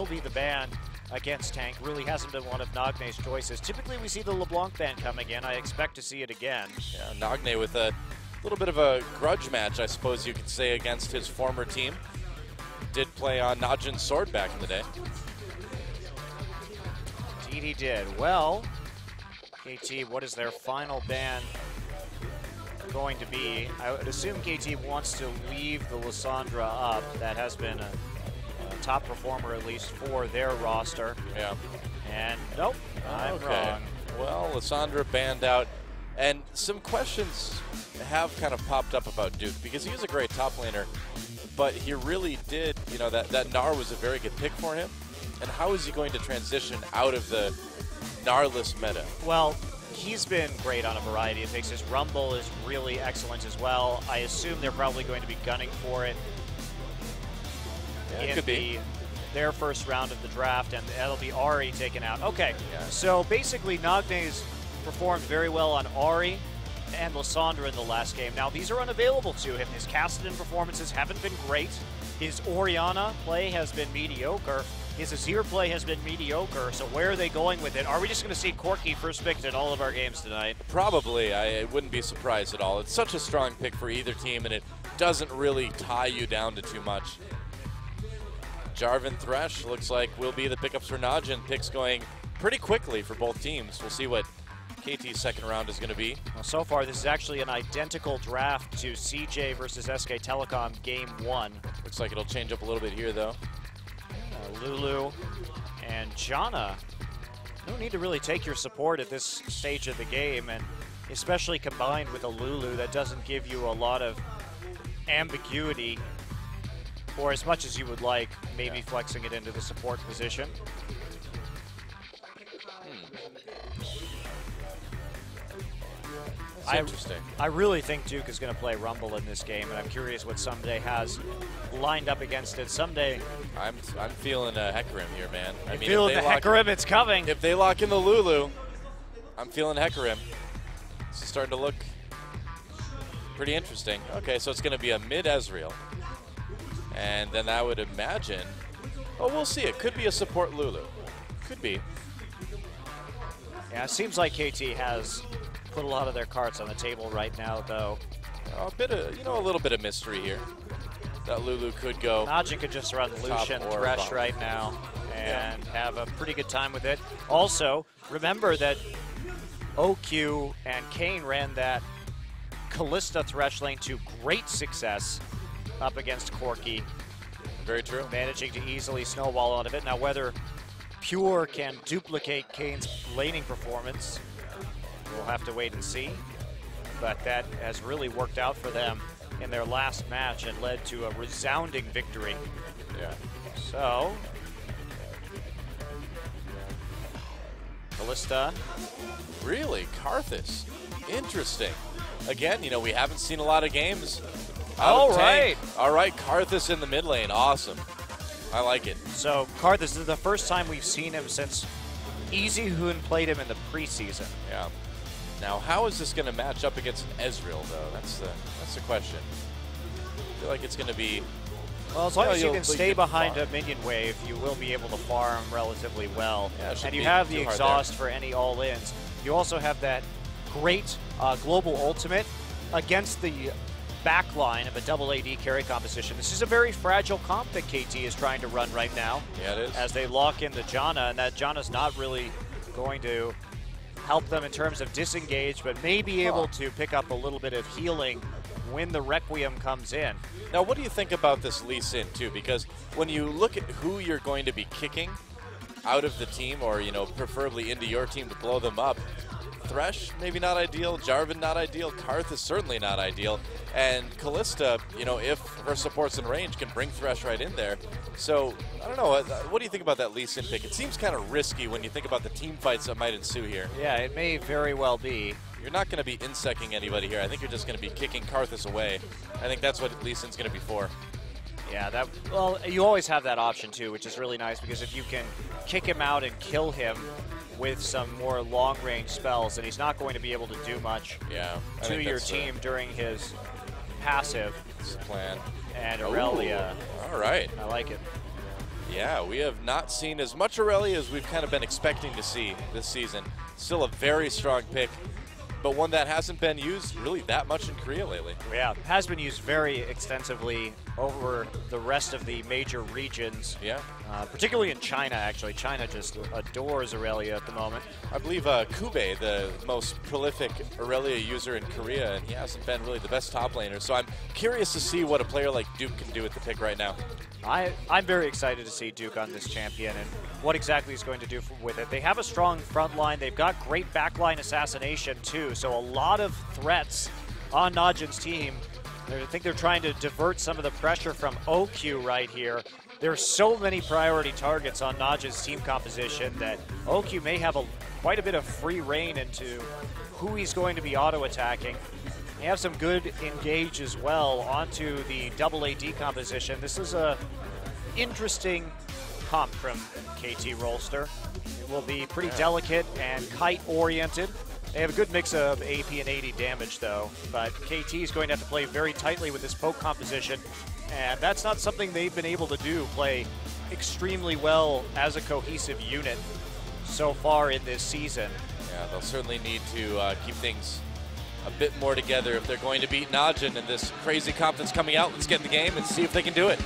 be the ban against tank. Really hasn't been one of Nagne's choices. Typically we see the LeBlanc ban coming in. I expect to see it again. Yeah, Nagne with a little bit of a grudge match, I suppose you could say, against his former team. Did play on NaJin's sword back in the day. Indeed he did. Well, KT, what is their final ban going to be? I would assume KT wants to leave the Lissandra up. That has been a top performer, at least for their roster. Yeah. And nope, I'm wrong. Well, Lissandra banned out. And some questions have kind of popped up about Duke, because he is a great top laner, but he really did, you know, that Gnar was a very good pick for him. And how is he going to transition out of the Gnarless meta? Well, he's been great on a variety of picks. His Rumble is really excellent as well. I assume they're probably going to be gunning for it in their first round of the draft, and that'll be Ahri taken out. Okay, so basically Nagne's performed very well on Ahri and Lissandra in the last game. Now, these are unavailable to him. His Kassadin performances haven't been great. His Orianna play has been mediocre. His Azir play has been mediocre, so where are they going with it? Are we just going to see Corki first picked in all of our games tonight? Probably. I wouldn't be surprised at all. It's such a strong pick for either team, and it doesn't really tie you down to too much. Jarvan Thresh looks like will be the pickups for NaJin. Picks going pretty quickly for both teams. We'll see what KT's second round is going to be. Well, so far, this is actually an identical draft to CJ versus SK Telecom Game 1. Looks like it'll change up a little bit here, though. Lulu and Janna. No need to really take your support at this stage of the game, and especially combined with a Lulu that doesn't give you a lot of ambiguity, or as much as you would like, maybe flexing it into the support position. Interesting. I really think Duke is going to play Rumble in this game, and I'm curious what Someday has lined up against it. Someday, I'm feeling a Hecarim here, man. I mean, feeling the Hecarim, it's coming. If they lock in the Lulu, I'm feeling Hecarim. This is starting to look pretty interesting. Okay, so it's going to be a mid Ezreal, and then I would imagine. Oh, we'll see. It could be a support Lulu. Could be. Yeah, it seems like KT has put a lot of their cards on the table right now, though. A bit of, you know, a little bit of mystery here. That Lulu could go. NaJin could just run Lucian Thresh right now and have a pretty good time with it. Also, remember that OQ and Kane ran that Kalista Thresh lane to great success up against Corki. Very true. Managing to easily snowball out of it. Now, whether Pure can duplicate Kane's laning performance, we'll have to wait and see, but that has really worked out for them in their last match and led to a resounding victory. Yeah. So, Kalista. Really? Karthus. Interesting. Again, you know, we haven't seen a lot of games out of tank. All right, Karthus in the mid lane. Awesome. I like it. So, Karthus, this is the first time we've seen him since EasyHoon played him in the preseason. Yeah. Now, how is this going to match up against an Ezreal, though? That's the question. I feel like it's going to be... Well, as long as you can stay behind a minion wave, you will be able to farm relatively well. Yeah, and you have the exhaust for any all-ins. You also have that great global ultimate against the backline of a double AD carry composition. This is a very fragile comp that KT is trying to run right now. Yeah, it is. As they lock in the Janna, and that Janna's not really going to help them in terms of disengage, but may be able to pick up a little bit of healing when the Requiem comes in. Now, what do you think about this Lee Sin, too? Because when you look at who you're going to be kicking out of the team, or, you know, preferably into your team to blow them up, Thresh, maybe not ideal. Jarvan, not ideal. Karth is certainly not ideal. And Kalista, you know, if her support's in range, can bring Thresh right in there. So, I don't know. What do you think about that Lee Sin pick? It seems kind of risky when you think about the team fights that might ensue here. Yeah, it may very well be. You're not going to be insecting anybody here. I think you're just going to be kicking Karthus away. I think that's what Lee Sin's going to be for. Yeah, well, you always have that option, too, which is really nice, because if you can kick him out and kill him with some more long-range spells, then he's not going to be able to do much to your team during his passive. That's the plan. And Aurelia. All right. I like it. Yeah, we have not seen as much Aurelia as we've kind of been expecting to see this season. Still a very strong pick, but one that hasn't been used really that much in Korea lately. Yeah, has been used very extensively over the rest of the major regions. Yeah. Particularly in China, actually. China just adores Aurelia at the moment. I believe Kube, the most prolific Aurelia user in Korea, and he hasn't been really the best top laner. So I'm curious to see what a player like Duke can do with the pick right now. I'm very excited to see Duke on this champion and what exactly he's going to do with it. They have a strong front line. They've got great backline assassination, too. So a lot of threats on NaJin's team. I think they're trying to divert some of the pressure from OQ right here. There are so many priority targets on NaJin's team composition that OQ may have quite a bit of free reign into who he's going to be auto-attacking. They have some good engage as well onto the double AD composition. This is a interesting comp from KT Rolster. It will be pretty delicate and kite-oriented. They have a good mix of AP and AD damage, though, but KT is going to have to play very tightly with this poke composition, and that's not something they've been able to do, play extremely well as a cohesive unit so far in this season. Yeah, they'll certainly need to keep things a bit more together if they're going to beat NaJin in this crazy comp that's coming out. Let's get in the game and see if they can do it.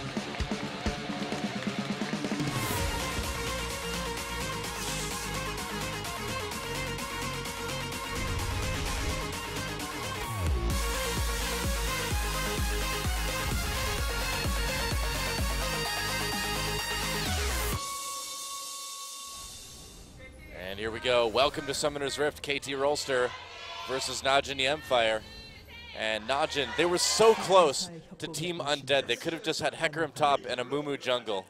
And here we go. Welcome to Summoner's Rift. KT Rolster versus NaJin E-mFire. And NaJin, they were so close to Team Undead. They could have just had Hecarim top and a Mumu jungle.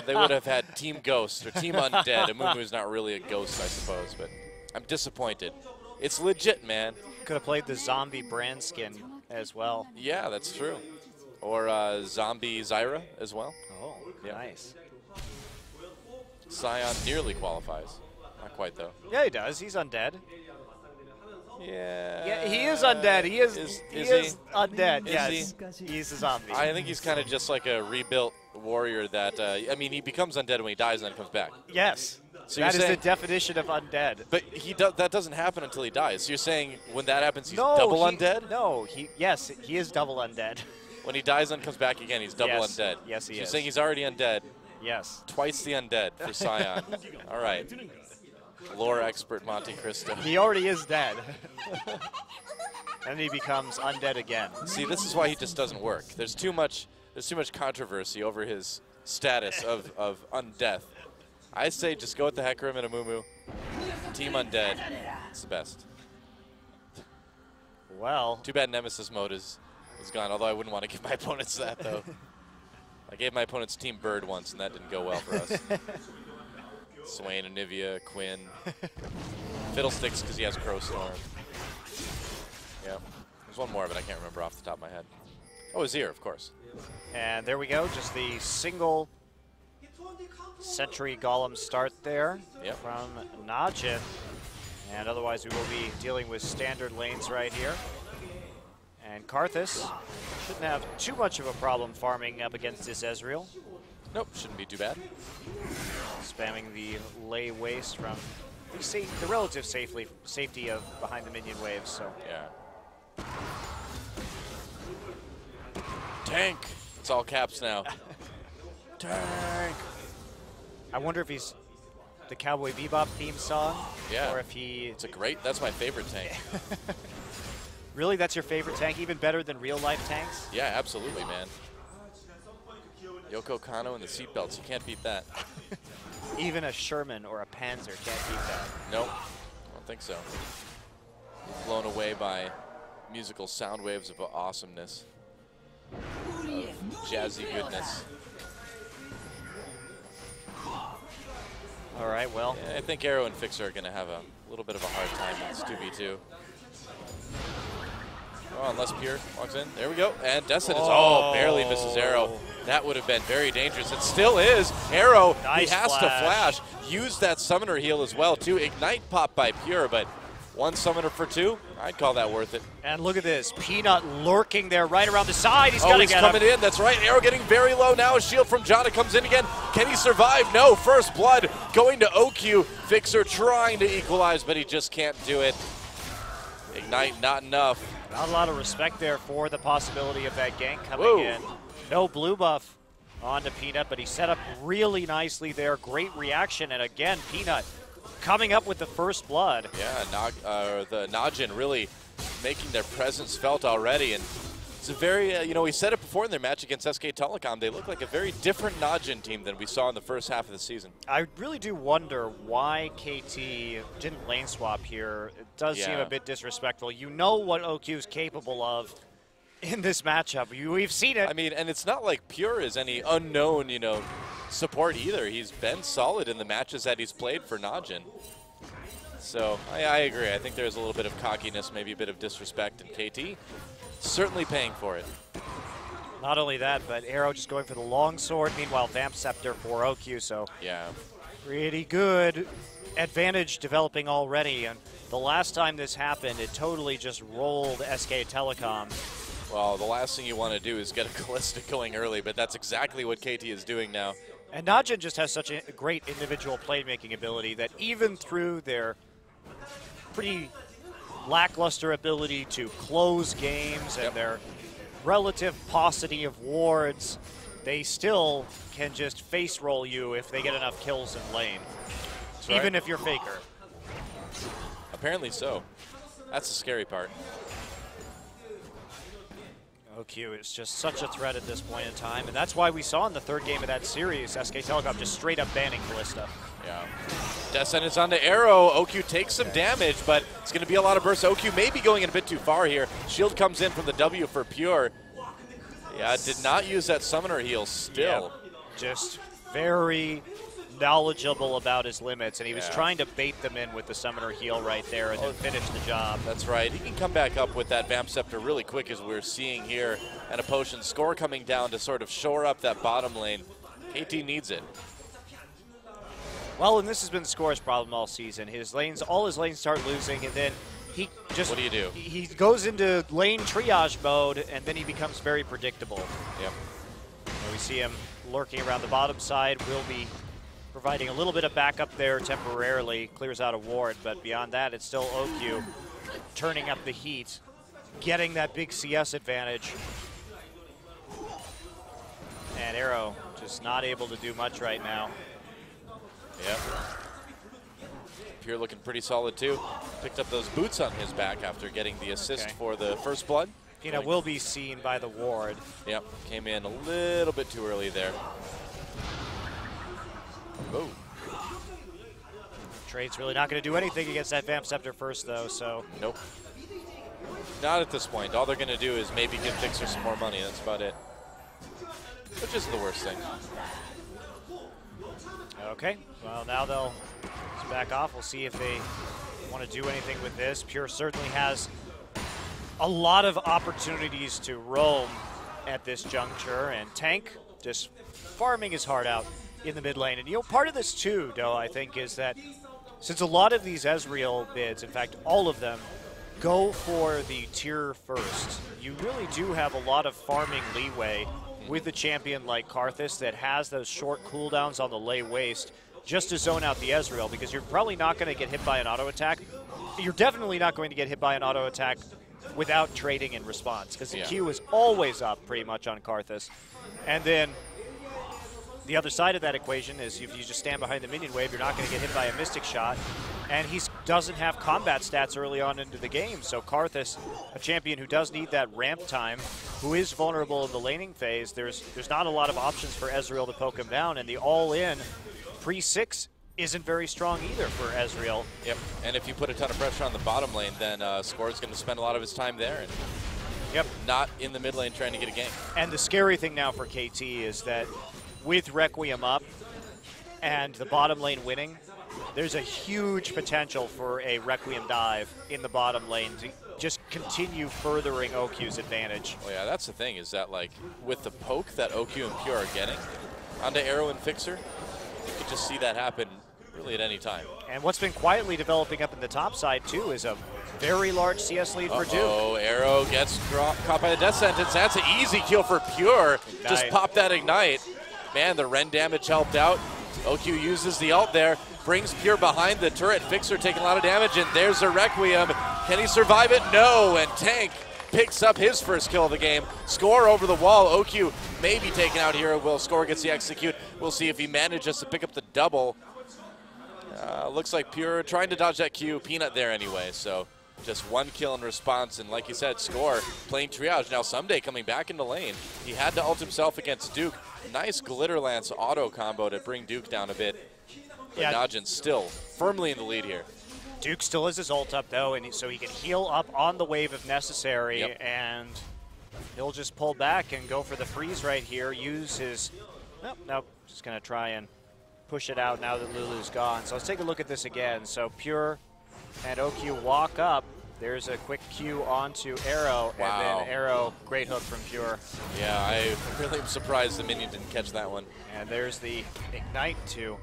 They would have had Team Ghost or Team Undead. A Mumu's not really a ghost, I suppose, but I'm disappointed. It's legit, man. Could have played the zombie brand skin as well. Yeah, that's true. Or zombie Zyra as well. Oh, yeah. Nice. Sion nearly qualifies. Not quite, though. Yeah, he does. He's undead. Yeah. Yeah, he is undead. He is undead. Is yes. He's a zombie. I think he's kind of just like a rebuilt warrior that, I mean, he becomes undead when he dies and then comes back. Yes. So that is the definition of undead. But that doesn't happen until he dies. So you're saying when that happens, he's double undead? No. Yes, he is double undead. When he dies and comes back again, he's double undead. Yes, he is. You're saying he's already undead. Yes. Twice the undead for Sion. All right. Lore expert Monte Cristo. He already is dead. And he becomes undead again. See, this is why he just doesn't work. There's too much controversy over his status of undeath. I say just go with the Hecarim and a Mumu. Team Undead. It's the best. Well. Too bad Nemesis mode is gone, although I wouldn't want to give my opponents that, though. I gave my opponents Team Bird once, and that didn't go well for us. Swain, Anivia, Quinn. Fiddlesticks because he has Crowstorm. Yeah. There's one more, but I can't remember off the top of my head. Oh, Azir, of course. And there we go. Just the single Sentry Golem start there from NaJin. And otherwise, we will be dealing with standard lanes right here. And Karthus shouldn't have too much of a problem farming up against this Ezreal. Nope, shouldn't be too bad. Spamming the lay waste from the relative safety of behind the minion waves. So yeah. Tank. It's all caps now. Tank. I wonder if he's the Cowboy Bebop theme song. Yeah. Or if he. It's that's my favorite tank. Really, that's your favorite tank? Even better than real life tanks? Yeah, absolutely, man. Yoko Kanno and the seatbelts. You can't beat that. Even a Sherman or a Panzer can't beat that. Nope. I don't think so. Blown away by musical sound waves of awesomeness. Of jazzy goodness. All right, well. Yeah, I think Arrow and Fixer are going to have a little bit of a hard time in this 2v2. Oh, unless Pure walks in. There we go. And Descent is, barely misses Arrow. That would have been very dangerous. It still is. Arrow, nice he has to flash. Use that Summoner heal as well, too. Ignite pop by Pure, but 1 summoner for 2, I'd call that worth it. And look at this, Peanut lurking there right around the side. He's got to get coming in, that's right. Arrow getting very low now. A shield from Jana comes in again. Can he survive? No, first blood going to OQ. Fixer trying to equalize, but he just can't do it. Ignite, not enough. Not a lot of respect there for the possibility of that gank coming in. No blue buff onto Peanut, but he set up really nicely there. Great reaction, and again, Peanut coming up with the first blood. Yeah, the NaJin really making their presence felt already, and it's a very, you know, we said it before in their match against SK Telecom, they look like a very different NaJin team than we saw in the first half of the season. I really do wonder why KT didn't lane swap here. It does seem a bit disrespectful. You know what OQ is capable of in this matchup. We've seen it. I mean, and it's not like Pure is any unknown, you know, support either. He's been solid in the matches that he's played for NaJin. So I agree. I think there's a little bit of cockiness, maybe a bit of disrespect in KT. Certainly paying for it. Not only that, but Arrow just going for the long sword. Meanwhile, Vamp Scepter for OQ. So yeah, pretty good advantage developing already. And the last time this happened, it totally just rolled SK Telecom. Well, the last thing you want to do is get a Callista going early, but that's exactly what KT is doing now. And NaJin just has such a great individual playmaking ability that even through their pretty lackluster ability to close games and their relative paucity of wards, they still can just face roll you if they get enough kills in lane, even if you're Faker. Apparently so. That's the scary part. OQ is just such a threat at this point in time, and that's why we saw in the third game of that series, SK Telecom just straight up banning Callista. Yeah. Descendants onto Arrow. OQ takes some damage, but it's going to be a lot of bursts. OQ may be going in a bit too far here. Shield comes in from the W for Pure. Yeah, did not use that summoner heal still. Just very knowledgeable about his limits, and he was trying to bait them in with the summoner heal right there and then finish the job. That's right. He can come back up with that Vamp Scepter really quick, as we're seeing here, and a potion score coming down to sort of shore up that bottom lane. KT needs it. Well, and this has been Score's problem all season. All his lanes start losing, and then he just... What do you do? He goes into lane triage mode, and then he becomes very predictable. Yep. And we see him lurking around the bottom side. Will be providing a little bit of backup there temporarily, clears out a ward, but beyond that, it's still OQ turning up the heat, getting that big CS advantage. And Arrow just not able to do much right now. Yep. Pure looking pretty solid too. Picked up those boots on his back after getting the assist for the first blood. Peanut will be seen by the ward. Yep, came in a little bit too early there. Oh. Trade's really not going to do anything against that Vamp Scepter first, though, so. Nope. Not at this point. All they're going to do is maybe give Fixer some more money. That's about it. Which isn't the worst thing. Okay, well, now they'll back off. We'll see if they want to do anything with this. Pure certainly has a lot of opportunities to roam at this juncture, and Tank just farming his heart out in the mid lane. And, you know, part of this, too, though, I think, is that since a lot of these Ezreal bids, in fact, all of them, go for the tier first, you really do have a lot of farming leeway with a champion like Karthus that has those short cooldowns on the lay waste just to zone out the Ezreal, because you're probably not going to get hit by an auto attack. You're definitely not going to get hit by an auto attack without trading in response, because the Q is always up pretty much on Karthus. And then the other side of that equation is if you just stand behind the minion wave, you're not going to get hit by a Mystic Shot. And he doesn't have combat stats early on into the game. So Karthus, a champion who does need that ramp time, who is vulnerable in the laning phase, there's not a lot of options for Ezreal to poke him down. And the all-in pre-6 isn't very strong either for Ezreal. Yep, and if you put a ton of pressure on the bottom lane, then Score's going to spend a lot of his time there. And not in the mid lane trying to get a gank. And the scary thing now for KT is that with Requiem up and the bottom lane winning, there's a huge potential for a Requiem dive in the bottom lane to just continue furthering OQ's advantage. Well, yeah, that's the thing, is that, like, with the poke that OQ and Pure are getting onto Arrow and Fixer, you can just see that happen really at any time. And what's been quietly developing up in the top side, too, is a very large CS lead for Duke. Oh, Arrow gets caught by the death sentence. That's an easy kill for Pure. Ignite. Just pop that Ignite. Man, the Ren damage helped out. OQ uses the ult there, brings Pure behind the turret. Fixer taking a lot of damage, and there's a Requiem. Can he survive it? No, and Tank picks up his first kill of the game. Score over the wall. OQ may be taken out here. Will Score gets the execute. We'll see if he manages to pick up the double. Looks like Pure trying to dodge that Q. Peanut there anyway, so just one kill in response, and like you said, Score playing triage. Now Someday coming back into lane. He had to ult himself against Duke. Nice Glitter Lance auto combo to bring Duke down a bit. But NaJin still firmly in the lead here. Duke still has his ult up, though, and so he can heal up on the wave if necessary, and he'll just pull back and go for the freeze right here, use his... Nope, just going to try and push it out now that Lulu's gone. So let's take a look at this again. So Pure and OQ walk up. There's a quick Q onto Arrow, and then Arrow, great hook from Pure. Yeah, I really am surprised the minion didn't catch that one. And there's the Ignite to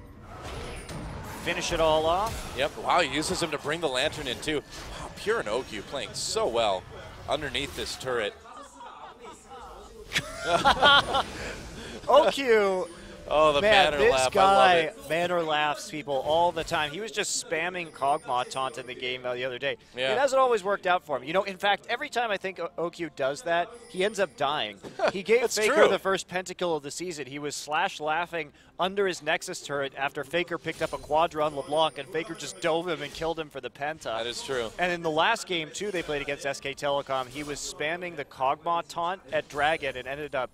finish it all off. Yep, wow, he uses him to bring the Lantern in too. Wow, Pure and OQ playing so well underneath this turret. OQ, oh, the man, banner this laugh, guy, I love it. banner laughs people all the time. He was just spamming Kog'Maw taunt in the game the other day. Yeah. It hasn't always worked out for him. You know, in fact, every time I think OQ does that, he ends up dying. He gave Faker the first pentakill of the season. He was slash laughing under his Nexus turret after Faker picked up a Quadra on LeBlanc, and Faker just dove him and killed him for the penta. That is true. And in the last game, too, they played against SK Telecom, he was spamming the Kog'Maw taunt at Dragon and ended up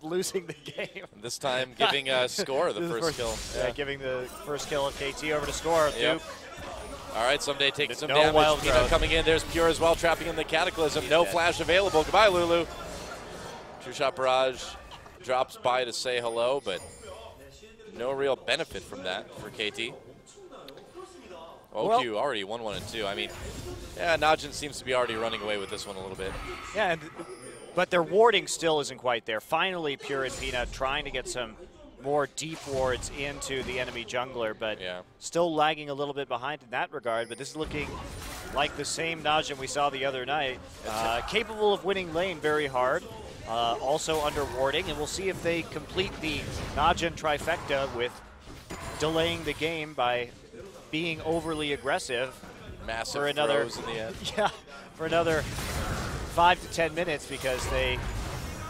losing the game. This time giving Score the first kill. Yeah, giving the first kill of KT over to Score. Yep. All right, Someday taking some no damage. wild Peanut growth. coming in. There's Pure as well, trapping in the Cataclysm. No dead. flash available. Goodbye, Lulu. True Shot Barrage drops by to say hello, but no real benefit from that for KT. OQ already 1-1 and 2. I mean, yeah, NaJin seems to be already running away with this one a little bit. Yeah, but their warding still isn't quite there. Finally, Pure and Peanut trying to get some more deep wards into the enemy jungler, but still lagging a little bit behind in that regard. But this is looking like the same NaJin we saw the other night. Capable of winning lane very hard, also under warding, and we'll see if they complete the NaJin trifecta with delaying the game by being overly aggressive. Massive for another, throws in the end. Yeah, for another 5 to 10 minutes because they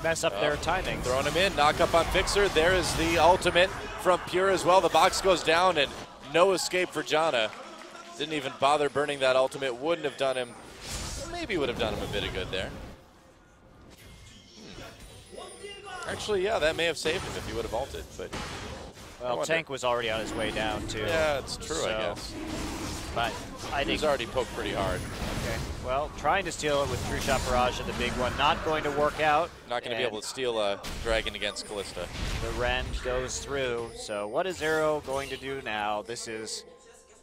mess up their timing. Throwing him in, knock up on Fixer. There is the ultimate from Pure as well. The box goes down and no escape for Janna. Didn't even bother burning that ultimate. Wouldn't have done him, maybe would have done him a bit of good there. Actually, yeah, that may have saved him if he would have ulted, but... Well, Tank was already on his way down, too. Yeah, it's true, I guess. But I think... He's already poked pretty hard. Okay. Well, trying to steal it with True Shot Barrage in the big one. Not going to work out. Not going to be able to steal a Dragon against Callista. The Ren goes through. So what is Arrow going to do now? This is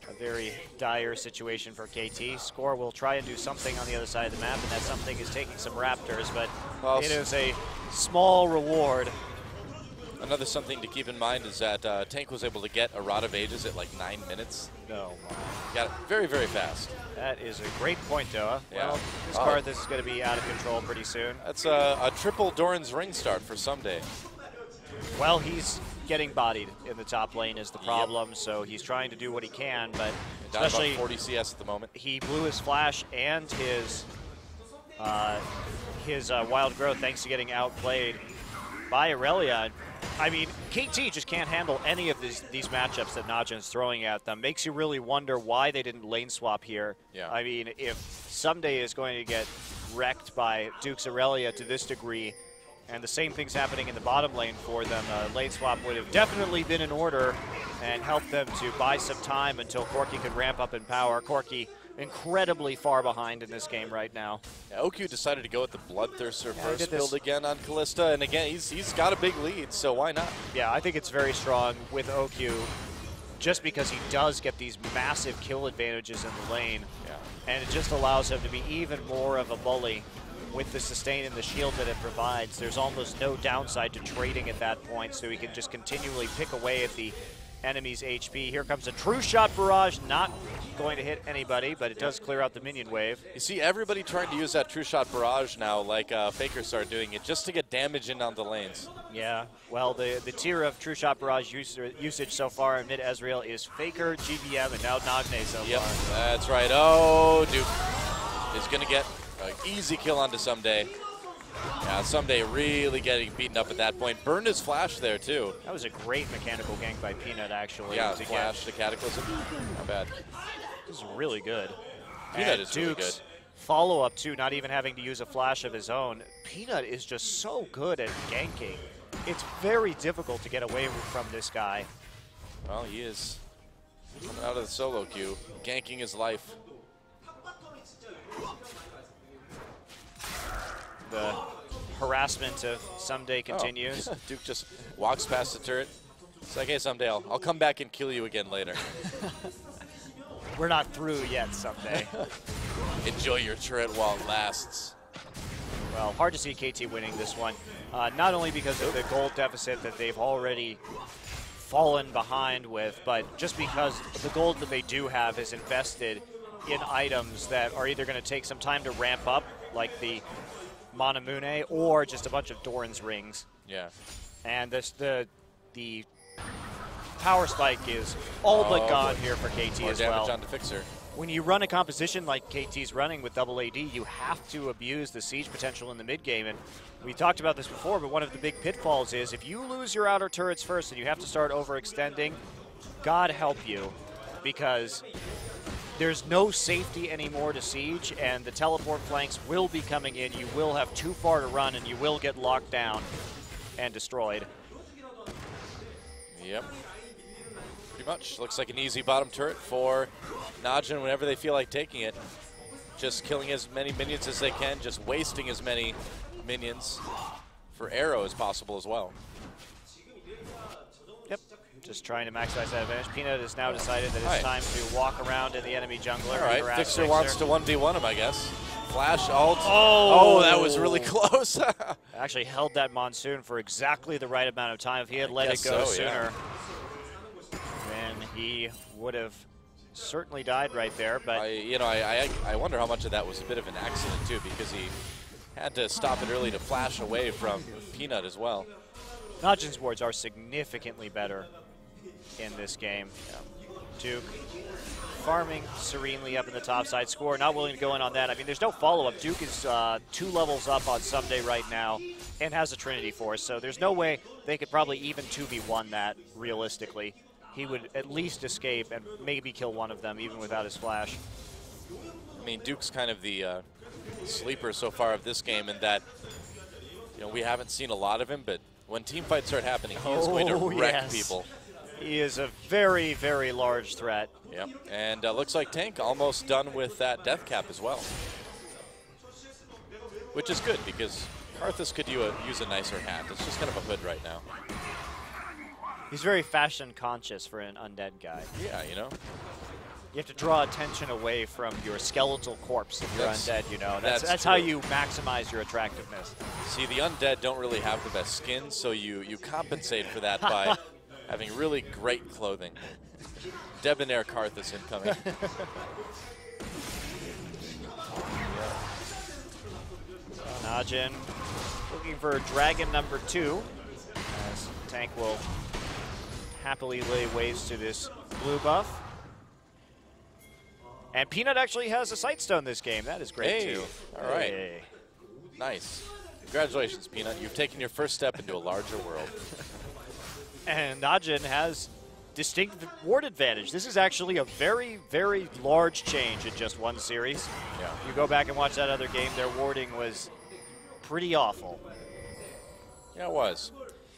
a very dire situation for KT. Score will try and do something on the other side of the map, and that something is taking some Raptors, but it is a small reward. Another something to keep in mind is that Tank was able to get a Rod of Ages at like 9 minutes. No. Got it very, very fast. That is a great point, Doa. Yeah. Well, this card, this is going to be out of control pretty soon. That's a triple Doran's Ring start for Someday. Well, he's getting bodied in the top lane is the problem, so he's trying to do what he can, but especially about 40 CS at the moment. He blew his flash and his wild growth thanks to getting outplayed by Aurelia. I mean, KT just can't handle any of these matchups that NaJin's throwing at them. Makes you really wonder why they didn't lane swap here. Yeah. I mean, if Someday is going to get wrecked by Duke's Aurelia to this degree, and the same thing's happening in the bottom lane for them, lane swap would have definitely been in order and helped them to buy some time until Corki could ramp up in power. Corki incredibly far behind in this game right now. Yeah, OQ decided to go with the Bloodthirster first build again on Callista, and again, he's got a big lead, so why not? Yeah, I think it's very strong with OQ just because he does get these massive kill advantages in the lane. Yeah. And it just allows him to be even more of a bully with the sustain and the shield that it provides. There's almost no downside to trading at that point, so he can just continually pick away at the enemy's HP. Here comes a true shot barrage, not going to hit anybody, but it does clear out the minion wave. You see everybody trying to use that true shot barrage now, like Faker started doing it, just to get damage in on the lanes. Yeah, well, the tier of true shot barrage usage so far in mid Ezreal is Faker, GBM, and now Nagne so far. That's right. Oh, Duke is going to get an easy kill onto Someday. Yeah, Someday really getting beaten up at that point. Burned his flash there, too. That was a great mechanical gank by Peanut, actually. Yeah, flash, the Cataclysm. Not bad. This is really good. Peanut is really good. Follow-up, too, not even having to use a flash of his own. Peanut is just so good at ganking. It's very difficult to get away from this guy. Well, he is coming out of the solo queue, ganking his life. The harassment of Someday continues. Oh. Duke just walks past the turret. It's like, hey, Someday, I'll come back and kill you again later. We're not through yet, Someday. Enjoy your turret while it lasts. Well, hard to see KT winning this one. Not only because of the gold deficit that they've already fallen behind with, but just because the gold that they do have is invested in items that are either going to take some time to ramp up, like the Manamune, or just a bunch of Doran's rings. Yeah. And the power spike is all but gone here for KT More as well. damage onto Fixer. When you run a composition like KT's running with double AD, you have to abuse the siege potential in the mid game. And we talked about this before, but one of the big pitfalls is if you lose your outer turrets first and you have to start overextending, God help you, because there's no safety anymore to siege, and the teleport flanks will be coming in. You will have too far to run, and you will get locked down and destroyed. Yep. Pretty much. Looks like an easy bottom turret for NaJin whenever they feel like taking it. Just killing as many minions as they can, just wasting as many minions for arrow as possible as well. Yep. Just trying to maximize that advantage. Peanut has now decided that it's time to walk around in the enemy jungler. All right, Fixer wants to 1v1 him, I guess. Flash, ult. Oh, that was really close. Actually held that Monsoon for exactly the right amount of time. If he had let it go sooner, then he would have certainly died right there. But I wonder how much of that was a bit of an accident, too, because he had to stop it early to flash away from Peanut as well. NaJin's wards are significantly better in this game. Duke farming serenely up in the top side. Score not willing to go in on that. I mean, there's no follow-up. Duke is 2 levels up on Someday right now and has a Trinity Force, so there's no way they could probably even 2v1 that realistically. He would at least escape and maybe kill one of them even without his flash. I mean, Duke's kind of the sleeper so far of this game in that, we haven't seen a lot of him, but when team fights start happening, he is going to wreck people. He is a very, very large threat. Yep, and looks like Tank almost done with that death cap as well. Which is good, because Karthus could use a nicer hat. It's just kind of a hood right now. He's very fashion conscious for an undead guy. Yeah, You have to draw attention away from your skeletal corpse if you're undead, That's how you maximize your attractiveness. See, the undead don't really have the best skin, so you compensate for that by having really great clothing. Debonair Karthus incoming. NaJin looking for dragon number 2, as Tank will happily lay waste to this blue buff. And Peanut actually has a Sightstone this game. That is great, too. All right. Nice. Congratulations, Peanut. You've taken your first step into a larger world. And NaJin has distinct ward advantage. This is actually a very, very large change in just one series. Yeah. You go back and watch that other game, their warding was pretty awful. Yeah, it was.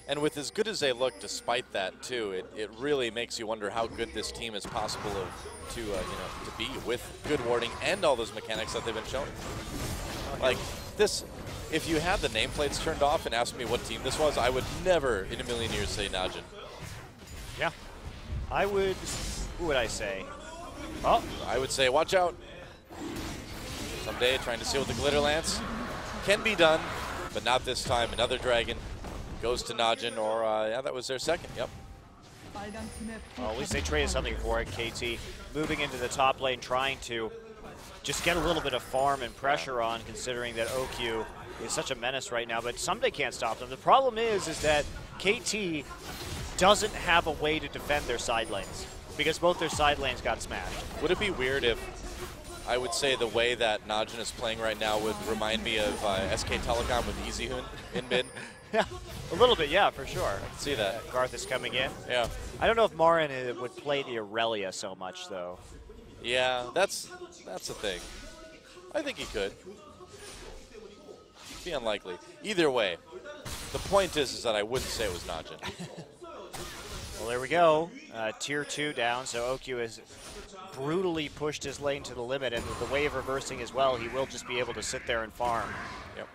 And with as good as they look, despite that, too, it really makes you wonder how good this team is possible to be with good warding and all those mechanics that they've been showing. Like this, if you had the nameplates turned off and asked me what team this was, I would never in a million years say NaJin. Yeah, I would. Who would I say? Oh, I would say watch out. Someday trying to steal with the Glitter Lance can be done, but not this time. Another dragon goes to NaJin, or yeah, that was their second. Yep. Well, at least they traded something for it. KT moving into the top lane, trying to just get a little bit of farm and pressure on, considering that OQ is such a menace right now, but Someday can't stop them. The problem is that KT doesn't have a way to defend their side lanes, because both their side lanes got smashed. Would it be weird if I would say the way that NaJin is playing right now would remind me of SK Telecom with EasyHoon in mid? Yeah, a little bit, yeah, for sure. I can see that. Garth is coming in. Yeah. I don't know if Marin would play the Aurelia so much, though. Yeah, that's the thing. I think he could. Be unlikely. Either way, the point is that I wouldn't say it was NaJin. Well, there we go. Tier 2 down, so OQ has brutally pushed his lane to the limit, and with the wave reversing as well, he will just be able to sit there and farm. Yep.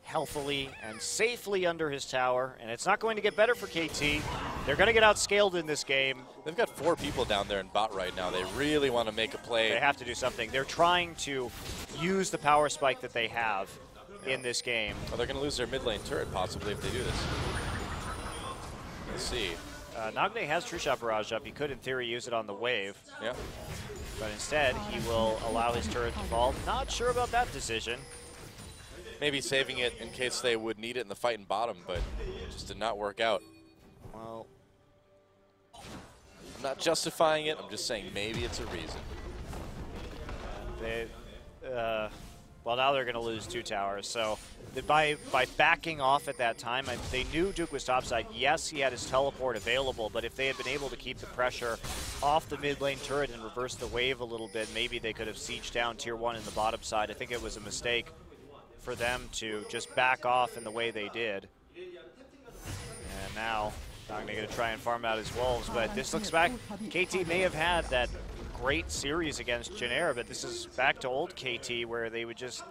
Healthily and safely under his tower, and it's not going to get better for KT. They're going to get outscaled in this game. They've got 4 people down there in bot right now. They really want to make a play. They have to do something. They're trying to use the power spike that they have in this game. Well, they're going to lose their mid lane turret possibly if they do this. Let's see. Nagne has True Shot Barrage up. He could, in theory, use it on the wave. Yeah. But instead, he will allow his turret to fall. Not sure about that decision. Maybe saving it in case they would need it in the fight in bottom, but it just did not work out. Well, I'm not justifying it. I'm just saying maybe it's a reason. Well, now they're going to lose 2 towers. So by backing off at that time, they knew Duke was topside. Yes, he had his teleport available, but if they had been able to keep the pressure off the mid lane turret and reverse the wave a little bit, maybe they could have sieged down tier 1 in the bottom side. I think it was a mistake for them to just back off in the way they did. And now Nagne going to try and farm out his wolves, but this looks back. KT may have had that great series against Genera, but this is back to old KT where they would just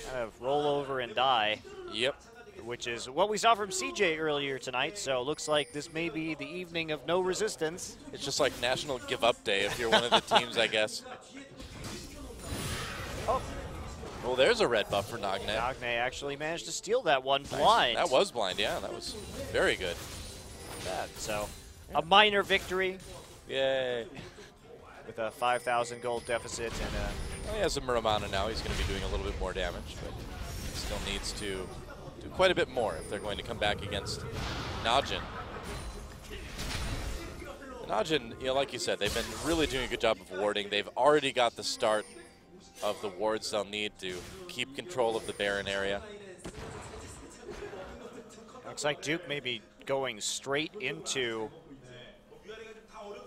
kind of roll over and die. Yep. Which is what we saw from CJ earlier tonight, so it looks like this may be the evening of no resistance. It's just like National Give Up Day if you're one of the teams, I guess. Oh. Well, there's a red buff for Nagne. Nagne actually managed to steal that one blind. Nice. That was blind, yeah. That was very good. So, a minor victory. Yay. With a 5,000 gold deficit and well, he has a Muramana now. He's going to be doing a little bit more damage, but he still needs to do quite a bit more if they're going to come back against NaJin. NaJin, you know, like you said, they've been really doing a good job of warding. They've already got the start of the wards they'll need to keep control of the Baron area. Looks like Duke may be going straight into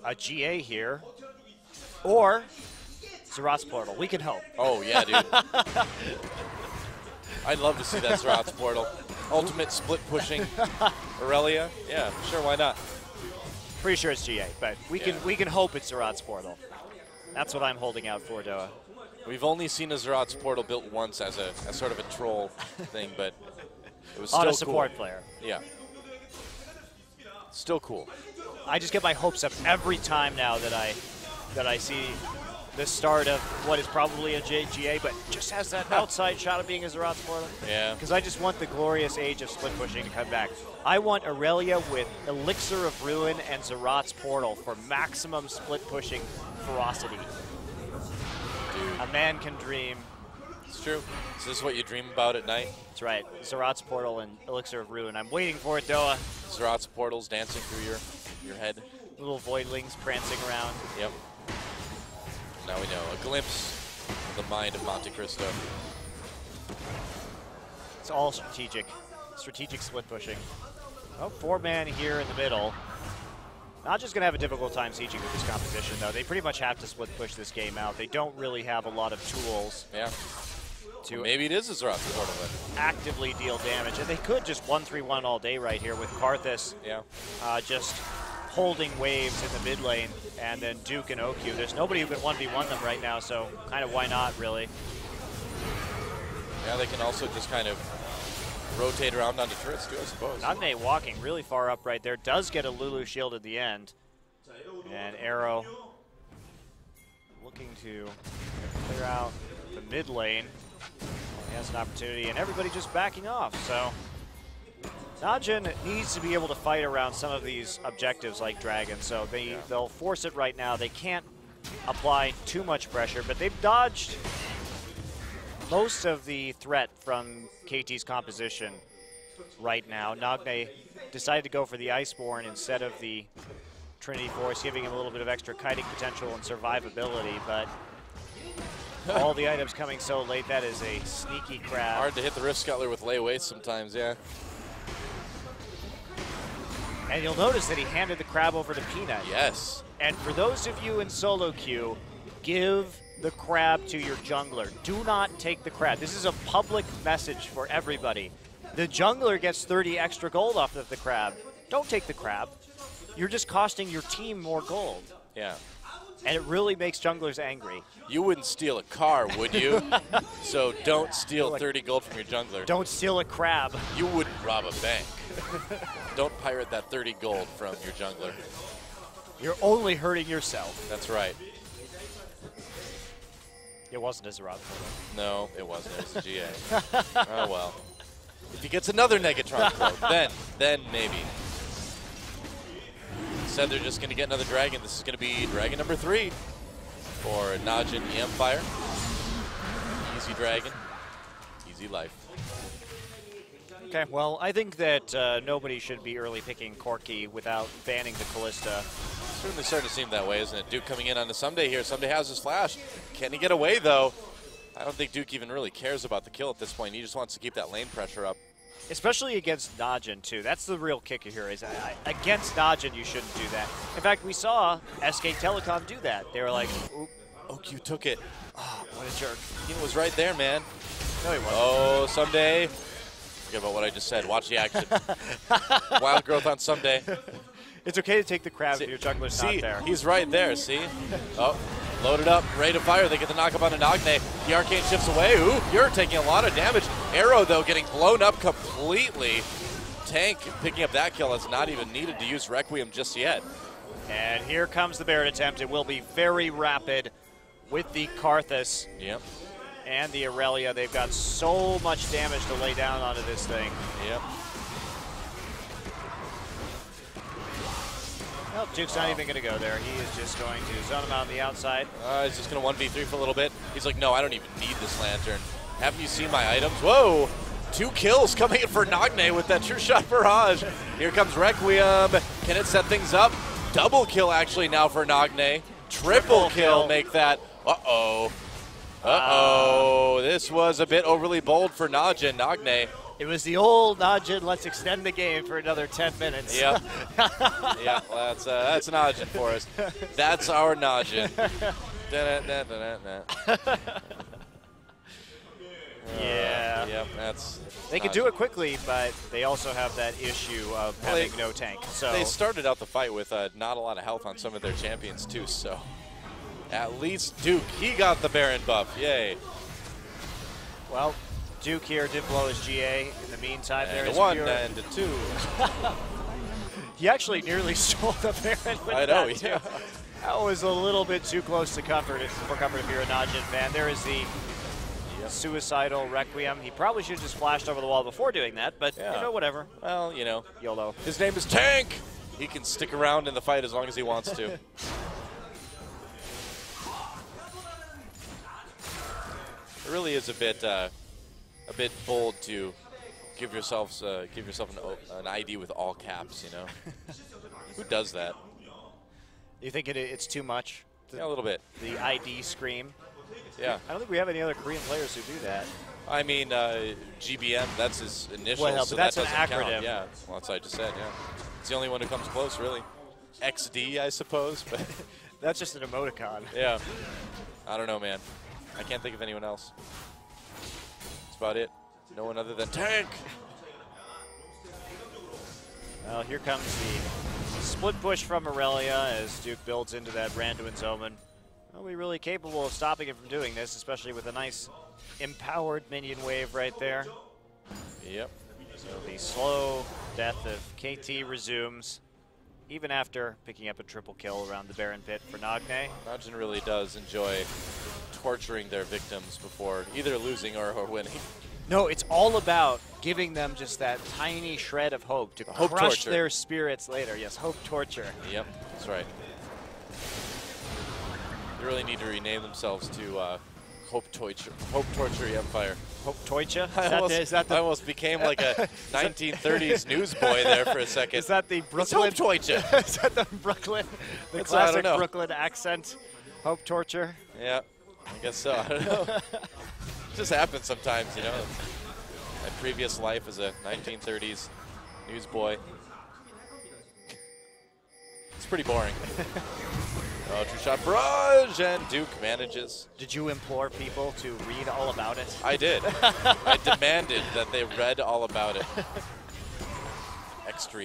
a GA here. Or Zerat's portal. We can hope. Oh, yeah, dude. I'd love to see that Zerat's portal. Ultimate split pushing Aurelia. Yeah, sure, why not? Pretty sure it's GA, but we can hope it's Zerat's portal. That's what I'm holding out for, Doa. We've only seen a Zerat's portal built once as sort of a troll thing, but it was still on a support cool. player. Yeah. Still cool. I just get my hopes up every time now that I see the start of what is probably a GA, but just has that outside shot of being a Zerat's portal. Yeah. Because I just want the glorious age of split pushing to come back. I want Aurelia with Elixir of Ruin and Zerat's portal for maximum split pushing ferocity. Dude. A man can dream. It's true. Is this what you dream about at night? That's right. Zerat's portal and Elixir of Ruin. I'm waiting for it, Doa. Zerat's portals dancing through your head. Little voidlings prancing around. Yep. Now we know. A glimpse of the mind of Monte Cristo. It's all strategic. Strategic split pushing. Oh, 4-man here in the middle. Not just going to have a difficult time sieging with this composition, though. They pretty much have to split push this game out. They don't really have a lot of tools. Yeah. To maybe it is a Zerat's portal then. Actively deal damage. And they could just 1-3-1 all day right here with Karthus. Yeah. Just holding waves in the mid lane, and then Duke and OQ. There's nobody who can 1v1 them right now, so kind of why not, really? Yeah, they can also just kind of rotate around onto turrets too, I suppose. Nagne walking really far up right there. Does get a Lulu shield at the end. And Arrow looking to clear out the mid lane. He has an opportunity, and everybody just backing off, so NaJin needs to be able to fight around some of these objectives like Dragon, so they'll force it right now. They can't apply too much pressure, but they've dodged most of the threat from KT's composition right now. Nagne decided to go for the Iceborne instead of the Trinity Force, giving him a little bit of extra kiting potential and survivability, but all the items coming so late, that is a sneaky crab. Hard to hit the Rift Scuttler with layaways sometimes, yeah. And you'll notice that he handed the crab over to Peanut. Yes. And for those of you in solo queue, give the crab to your jungler. Do not take the crab. This is a public message for everybody. The jungler gets 30 extra gold off of the crab. Don't take the crab. You're just costing your team more gold. Yeah. And it really makes junglers angry. You wouldn't steal a car, would you? So don't steal 30 gold from your jungler. Don't steal a crab. You wouldn't rob a bank. Don't pirate that 30 gold from your jungler. You're only hurting yourself. That's right. It wasn't as Rob. No, it wasn't. It was a GA. Oh, well. If he gets another Negatron quote, then maybe. Said they're just going to get another dragon. This is going to be dragon number 3 for NaJin E-mFire. Easy dragon, easy life. Okay, well, I think that nobody should be early picking Corki without banning the Callista. Certainly starting to seem that way, isn't it? Duke coming in on the Someday here. Someday has his flash. Can he get away, though? I don't think Duke even really cares about the kill at this point. He just wants to keep that lane pressure up. Especially against NaJin, too. That's the real kicker here. Is against NaJin, you shouldn't do that. In fact, we saw SK Telecom do that. They were like, oop. OQ took it. Oh, what a jerk. He was right there, man. No, he wasn't. Oh, Someday. Forget about what I just said. Watch the action. Wild growth on Someday. It's okay to take the crab if your jungler's not there. He's right there, see? Oh, loaded up, ready to fire. They get the knock-up on a Nagne. The Arcane shifts away. Ooh, you're taking a lot of damage. Arrow, though, getting blown up completely. Tank picking up that kill. Has not even needed to use Requiem just yet. And here comes the Baron attempt. It will be very rapid with the Karthus. Yep. And the Aurelia. They've got so much damage to lay down onto this thing. Yep. Well, Duke's not even going to go there. He is just going to zone him out on the outside. He's just going to 1v3 for a little bit. He's like, no, I don't even need this lantern. Haven't you seen my items? Whoa! 2 kills coming in for Nagne with that True Shot Barrage. Here comes Requiem. Can it set things up? Double kill actually now for Nagne. Triple kill make that. Uh-oh. Uh-oh. This was a bit overly bold for NaJin. Nagne. It was the old NaJin, let's extend the game for another 10 minutes. Yep. Yeah, well, that's NaJin for us. That's our NaJin. Yeah. Yep, that's... They can do it quickly, but they also have that issue of having no tank. So they started out the fight with not a lot of health on some of their champions, too, so... At least Duke, he got the Baron buff. Yay. Well, Duke here did blow his GA. In the meantime, there is 1 and 2. He actually nearly stole the Baron with I know, that, yeah. That was a little bit too close to comfort for comfort if you're a NaJin fan. There is the suicidal Requiem. He probably should have just flashed over the wall before doing that, but you know, whatever. Well, you know. YOLO. His name is Tank! He can stick around in the fight as long as he wants to. It really is a bit bold to give yourself an ID with all caps, you know. Who does that? You think it's too much? Yeah, a little bit. The ID scream. Yeah. I don't think we have any other Korean players who do that. I mean, GBM, that's his initials, well, so but that's that an doesn't acronym. count. Yeah, well, that's what I just said, yeah. It's the only one who comes close, really. XD, I suppose, but... That's just an emoticon. Yeah. I don't know, man. I can't think of anyone else. That's about it. No one other than Tank! Well, here comes the split push from Aurelia as Duke builds into that Randuin's Omen. Well, we're really capable of stopping it from doing this, especially with a nice empowered minion wave right there. Yep. So the slow death of KT resumes, even after picking up a triple kill around the Baron pit for Nagne. NaJin really does enjoy torturing their victims before either losing or winning. No, it's all about giving them just that tiny shred of hope to hope crush torture. their spirits later. Yes, hope torture. Yep, that's right. They really need to rename themselves to Hope Torture E-mFire. Hope torture? I almost became like a 1930s newsboy there for a second. Is that the Brooklyn? It's Hope Torture. Is that the Brooklyn? The classic Brooklyn accent? Hope torture? Yeah, I guess so. I don't know. It just happens sometimes, you know. My previous life as a 1930s newsboy. It's pretty boring. Oh, true shot barrage, and Duke manages. Did you implore people to read all about it? I did. I demanded that they read all about it. Extra.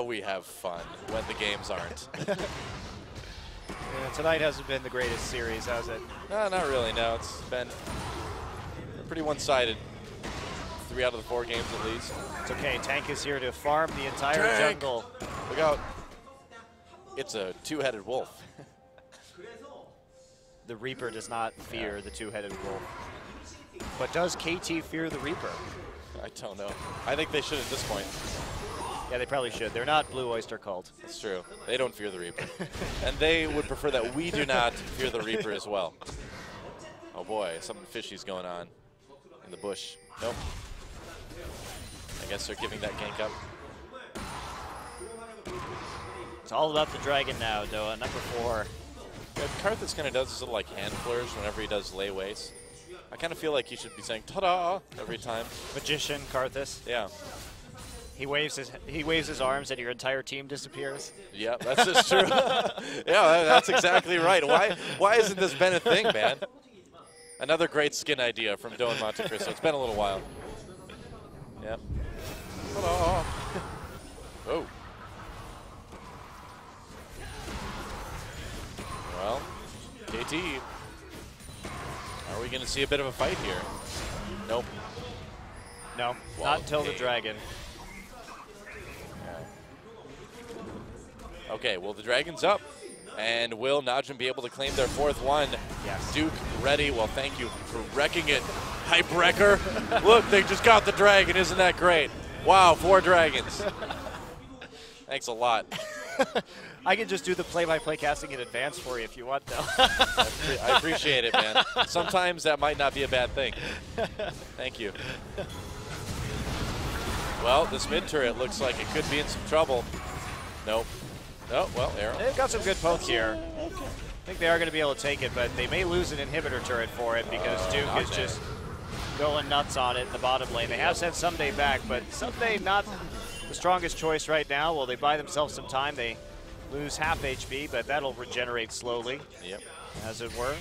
We have fun when the games aren't. Yeah, tonight hasn't been the greatest series, has it? No, not really, no. It's been pretty one-sided. 3 out of the 4 games at least. It's okay, Tank is here to farm the entire jungle. Look out. It's a two-headed wolf. The Reaper does not fear the two-headed wolf. But does KT fear the Reaper? I don't know. I think they should at this point. Yeah, they probably should. They're not Blue Oyster Cult. That's true. They don't fear the Reaper. And they would prefer that we do not fear the Reaper as well. Oh boy, something fishy's going on in the bush. Nope. I guess they're giving that gank up. It's all about the dragon now, Doa, number 4. Yeah, Karthus kind of does his little like hand flourish whenever he does layways. I kind of feel like he should be saying "ta-da" every time. Magician Karthus. Yeah. He waves his arms and your entire team disappears. Yeah, that's just true. Yeah, that's exactly right. Why hasn't this been a thing, man? Another great skin idea from Doa and Monte Cristo. It's been a little while. Yep. Oh. Well, KT, are we going to see a bit of a fight here? Nope. No, not until the dragon. Okay, well, the dragon's up. And will NaJin be able to claim their 4th one? Yes. Duke ready. Well, thank you for wrecking it, Hype Wrecker. Look, they just got the dragon. Isn't that great? Wow, 4 dragons. Thanks a lot. I can just do the play-by-play casting in advance for you if you want, though. I appreciate it, man. Sometimes that might not be a bad thing. Thank you. Well, this mid turret looks like it could be in some trouble. Nope. Oh, well, arrow. They've got some good poke here. I think they are going to be able to take it, but they may lose an inhibitor turret for it because Duke is just going nuts on it in the bottom lane. They have sent Someday back, but Someday not the strongest choice right now. Well, they buy themselves some time. They lose half HP, but that'll regenerate slowly, as it were.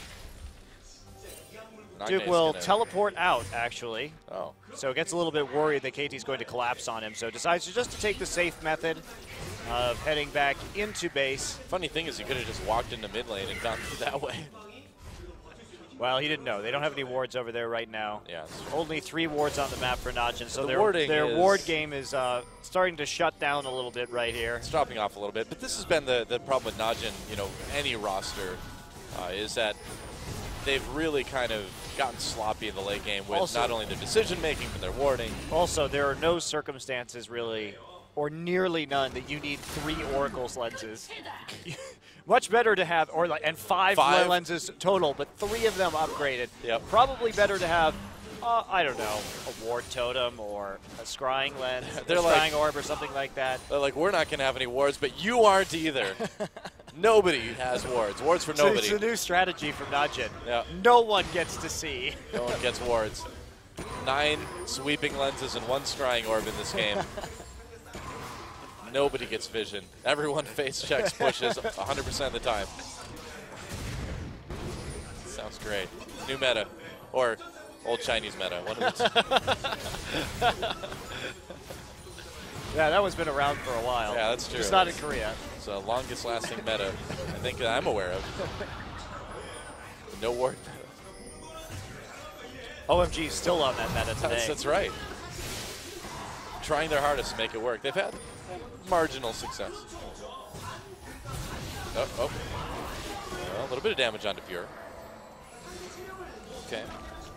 Duke will teleport out, actually. Oh. So gets a little bit worried that KT's going to collapse on him, so decides just to take the safe method of heading back into base. Funny thing is he could have just walked into mid lane and gone through that way. Well, he didn't know. They don't have any wards over there right now. Yeah. Only 3 wards on the map for NaJin, so their ward game is starting to shut down a little bit right here. It's dropping off a little bit, but this has been the problem with NaJin, you know, any roster, is that they've really kind of gotten sloppy in the late game with not only their decision-making, but their warding. Also, there are no circumstances really, or nearly none, that you need 3 Oracle's lenses. Much better to have, and 5 lenses total, but 3 of them upgraded. Yep. Probably better to have, I don't know, a ward totem or a scrying lens, a scrying orb or something like that. They're like, we're not going to have any wards, but you aren't either. Nobody has wards. Wards for nobody. It's a new strategy from NaJin. Yeah. No one gets to see. No one gets wards. 9 sweeping lenses and 1 scrying orb in this game. Nobody gets vision. Everyone face checks pushes 100% of the time. Sounds great. New meta. Or old Chinese meta. One of the 2. Yeah, that one's been around for a while. Yeah, that's true. It's not in Korea. It's the longest lasting meta I think that I'm aware of. No ward meta. OMG is still on that meta today. That's right. Trying their hardest to make it work. They've had marginal success. Oh. a little bit of damage onto Pure. Okay.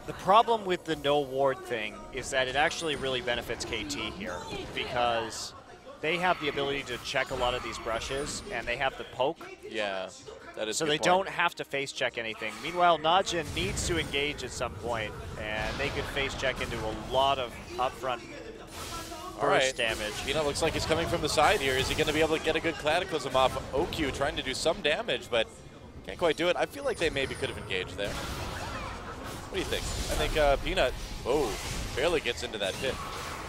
The problem with the no ward thing is that it actually really benefits KT here because they have the ability to check a lot of these brushes and they have the poke. Yeah, that is so they don't have to face check anything. Meanwhile, NaJin needs to engage at some point, and they could face check into a lot of upfront burst damage. Peanut looks like he's coming from the side here. Is he going to be able to get a good Cataclysm off OQ, trying to do some damage, but can't quite do it? I feel like they maybe could have engaged there. What do you think? I think Peanut, barely gets into that pit,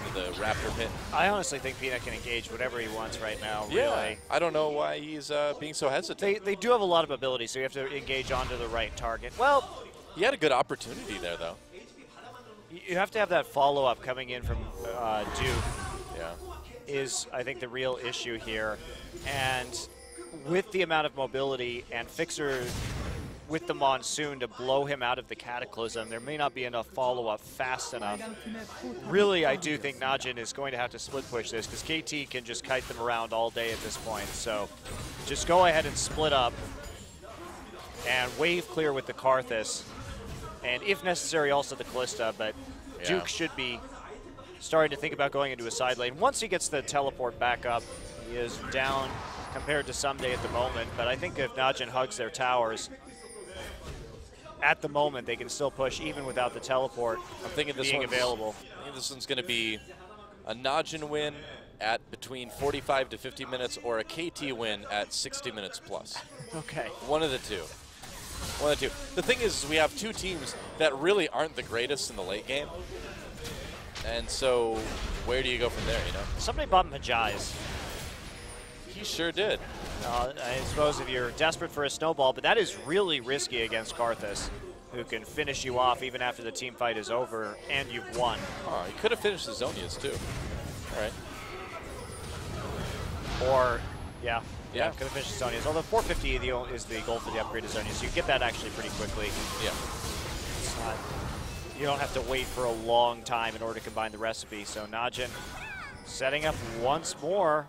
into the Raptor pit. I honestly think Peanut can engage whatever he wants right now, Yeah, really. I don't know why he's being so hesitant. They do have a lot of ability, so you have to engage onto the right target. Well, he had a good opportunity there, though. You have to have that follow-up coming in from Duke. Yeah. Is, I think, the real issue here. And with the amount of mobility and Fixer with the Monsoon to blow him out of the Cataclysm, there may not be enough follow-up fast enough. Really, I do think NaJin is going to have to split push this because KT can just kite them around all day at this point. So just go ahead and split up and wave clear with the Karthus. And if necessary, also the Callista, but Duke should be starting to think about going into a side lane. Once he gets the teleport back up, he is down compared to Someday at the moment, but I think if NaJin hugs their towers, at the moment, they can still push even without the teleport being available. I think this one's going to be a NaJin win at between 45 to 50 minutes or a KT win at 60 minutes plus. Okay. One of the two. One of the two. The thing is we have two teams that really aren't the greatest in the late game. And so where do you go from there, you know? Somebody bought Majai's. He sure did. I suppose if you're desperate for a snowball, but that is really risky against Karthus, who can finish you off even after the team fight is over and you've won. Oh, he could have finished the Zonias too. All right. Or, yeah, could have finished the Zonias. Although 450 is the goal for the upgrade to Zonias, so you get that actually pretty quickly. Yeah. It's not, you don't have to wait for a long time in order to combine the recipe. So NaJin setting up once more.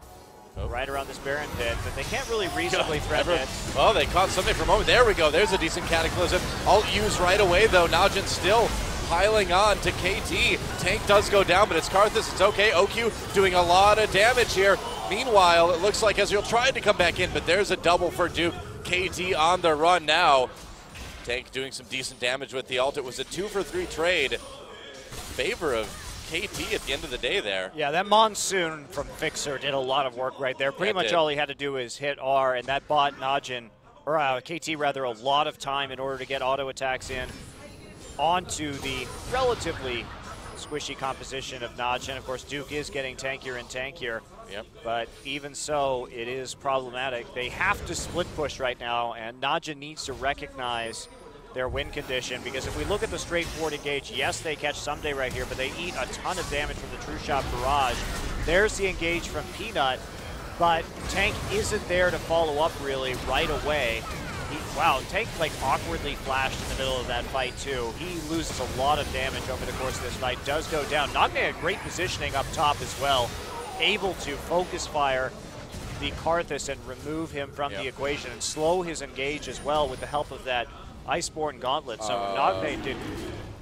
Right around this Baron pit, but they can't really reasonably threaten it. Oh, they caught something for a moment. There we go. There's a decent Cataclysm. Alt used right away, though. NaJin still piling on to KT. Tank does go down, but it's Karthus. It's okay. OQ doing a lot of damage here. Meanwhile, it looks like Ezreal tried to come back in, but there's a double for Duke. KT on the run now. Tank doing some decent damage with the ult. It was a 2-for-3 trade. Favor of KT at the end of the day there. Yeah, that Monsoon from Fixer did a lot of work right there. Pretty much all he had to do is hit R, and that bought NaJin, or KT rather, a lot of time in order to get auto attacks in onto the relatively squishy composition of NaJin. Of course, Duke is getting tankier and tankier. Yep. But even so, it is problematic. They have to split push right now, and NaJin needs to recognize their win condition, because if we look at the straightforward engage, yes, they catch Someday right here, but they eat a ton of damage from the True Shot Barrage. There's the engage from Peanut, but Tank isn't there to follow up really right away. Wow, Tank like awkwardly flashed in the middle of that fight too. He loses a lot of damage over the course of this fight, does go down. Nagne had great positioning up top as well, able to focus fire the Karthus and remove him from the equation and slow his engage as well with the help of that Iceborne Gauntlet. So Nagne did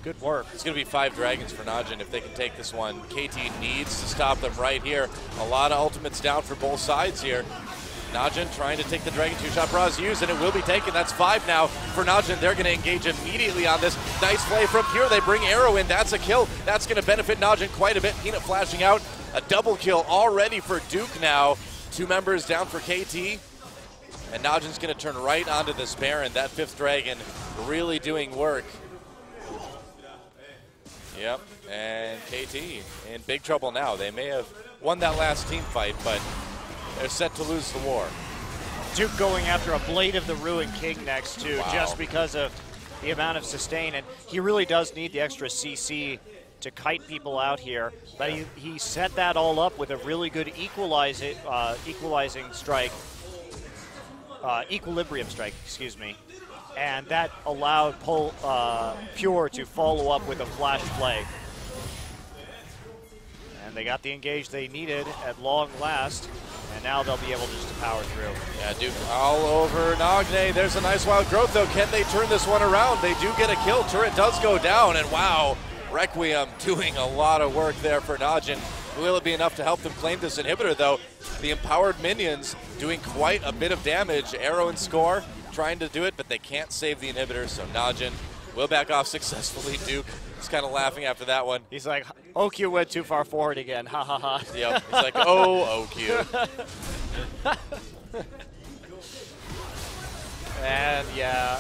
good work. It's going to be 5 dragons for NaJin if they can take this one. KT needs to stop them right here. A lot of ultimates down for both sides here. NaJin trying to take the Dragon 2-shot Braz used, and it will be taken. That's 5 now for NaJin. They're going to engage immediately on this. Nice play from Pure. They bring Arrow in. That's a kill. That's going to benefit NaJin quite a bit. Peanut flashing out. A double kill already for Duke now. 2 members down for KT. And NaJin's going to turn right onto this Baron. That 5th dragon really doing work. Yep, and KT in big trouble now. They may have won that last team fight, but they're set to lose the war. Duke going after a Blade of the Ruined King next too, just because of the amount of sustain. And he really does need the extra CC to kite people out here. But he set that all up with a really good equalizing strike. Equilibrium strike, excuse me, and that allowed Pure to follow up with a flash play. And they got the engage they needed at long last, And now they'll be able just to power through. Yeah, Duke all over NaJin. There's a nice wild growth, though. Can they turn this one around? They do get a kill. Turret does go down, and wow, Requiem doing a lot of work there for NaJin. Will it be enough to help them claim this inhibitor, though? The empowered minions doing quite a bit of damage. Arrow and Score trying to do it, but they can't save the inhibitor, so NaJin will back off successfully. Duke is kind of laughing after that one. He's like, OQ went too far forward again, ha ha ha. Yep, he's like, oh, OQ. And yeah,